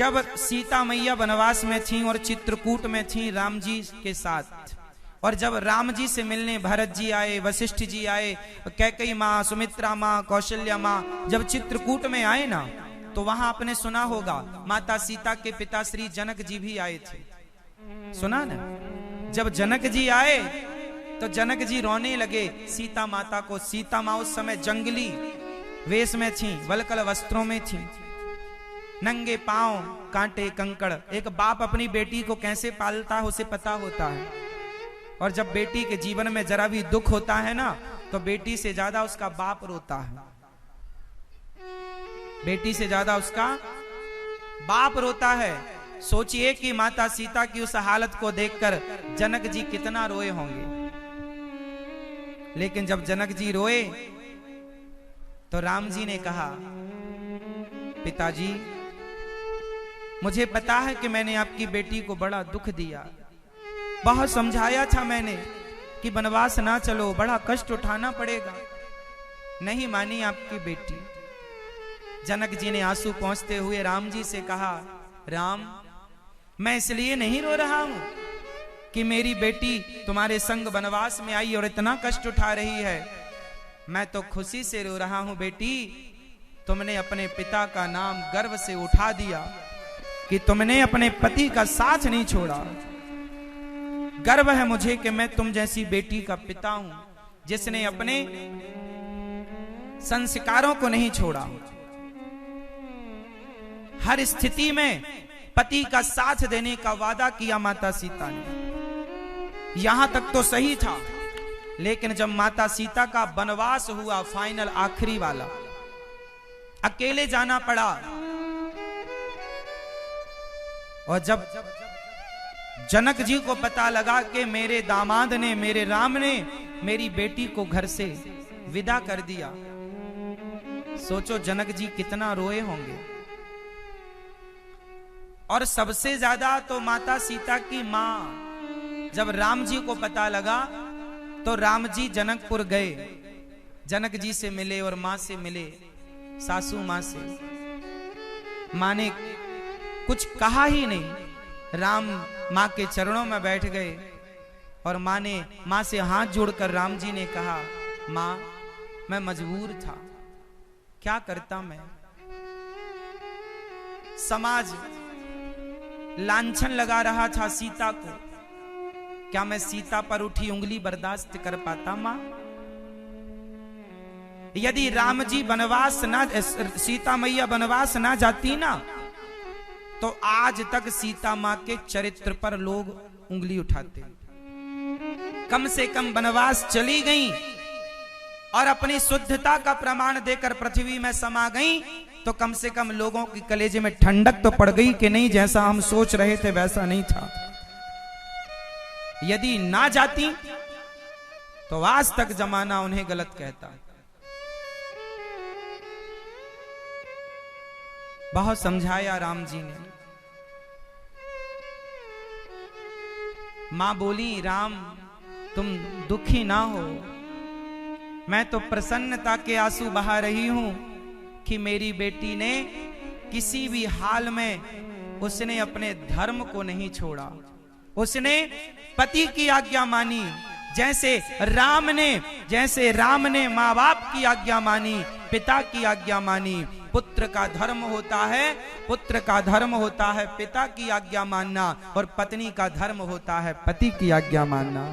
जब सीता मैया वनवास में थीं और चित्रकूट में थीं राम जी के साथ, और जब राम जी से मिलने भरत जी आए, वशिष्ठ जी आए, कैकेयी माँ, सुमित्रा माँ, कौशल्या माँ जब चित्रकूट में आए ना, तो वहां आपने सुना होगा माता सीता के पिता श्री जनक जी भी आए थे। सुना ना? जब जनक जी आए तो जनक जी रोने लगे सीता माता को। सीता माँ उस समय जंगली वेश में थी, वलकल वस्त्रों में थी, नंगे पांव, कांटे कंकड़। एक बाप अपनी बेटी को कैसे पालता है उसे पता होता है, और जब बेटी के जीवन में जरा भी दुख होता है ना, तो बेटी से ज्यादा उसका बाप रोता है, बेटी से ज्यादा उसका बाप रोता है। सोचिए कि माता सीता की उस हालत को देखकर जनक जी कितना रोए होंगे। लेकिन जब जनक जी रोए तो राम जी ने कहा, पिताजी मुझे पता है कि मैंने आपकी बेटी को बड़ा दुख दिया, बहुत समझाया था मैंने कि वनवास ना चलो, बड़ा कष्ट उठाना पड़ेगा, नहीं मानी आपकी बेटी। जनक जी ने आंसू पोंछते हुए राम जी से कहा, राम मैं इसलिए नहीं रो रहा हूं कि मेरी बेटी तुम्हारे संग वनवास में आई और इतना कष्ट उठा रही है, मैं तो खुशी से रो रहा हूं बेटी, तुमने अपने पिता का नाम गर्व से उठा दिया कि तुमने अपने पति का साथ नहीं छोड़ा। गर्व है मुझे कि मैं तुम जैसी बेटी का पिता हूं जिसने अपने संस्कारों को नहीं छोड़ा। हर स्थिति में पति का साथ देने का वादा किया माता सीता ने। यहां तक तो सही था, लेकिन जब माता सीता का वनवास हुआ, फाइनल आखिरी वाला, अकेले जाना पड़ा, और जब जनक जी को पता लगा कि मेरे दामाद ने, मेरे राम ने मेरी बेटी को घर से विदा कर दिया, सोचो जनक जी कितना रोए होंगे। और सबसे ज्यादा तो माता सीता की मां, जब राम जी को पता लगा तो राम जी जनकपुर गए, जनक जी से मिले और मां से मिले, सासू मां से। मां ने कुछ कहा ही नहीं, राम मां के चरणों में बैठ गए और मां से हाथ जोड़कर राम जी ने कहा, मां मैं मजबूर था, क्या करता मैं, समाज लांछन लगा रहा था सीता को, क्या मैं सीता पर उठी उंगली बर्दाश्त कर पाता मां? यदि राम जी वनवास ना, सीता मैया वनवास ना जाती ना, तो आज तक सीता मां के चरित्र पर लोग उंगली उठाते। कम से कम वनवास चली गई और अपनी शुद्धता का प्रमाण देकर पृथ्वी में समा गई, तो कम से कम लोगों की कलेजे में ठंडक तो पड़ गई कि नहीं, जैसा हम सोच रहे थे वैसा नहीं था। यदि ना जाती तो आज तक जमाना उन्हें गलत कहता। बहुत समझाया राम जी ने। मां बोली, राम तुम दुखी ना हो, मैं तो प्रसन्नता के आंसू बहा रही हूं कि मेरी बेटी ने किसी भी हाल में उसने अपने धर्म को नहीं छोड़ा, उसने पति की आज्ञा मानी। जैसे राम ने माँ बाप की आज्ञा मानी, पिता की आज्ञा मानी। पुत्र का धर्म होता है पिता की आज्ञा मानना, और पत्नी का धर्म होता है पति की आज्ञा मानना।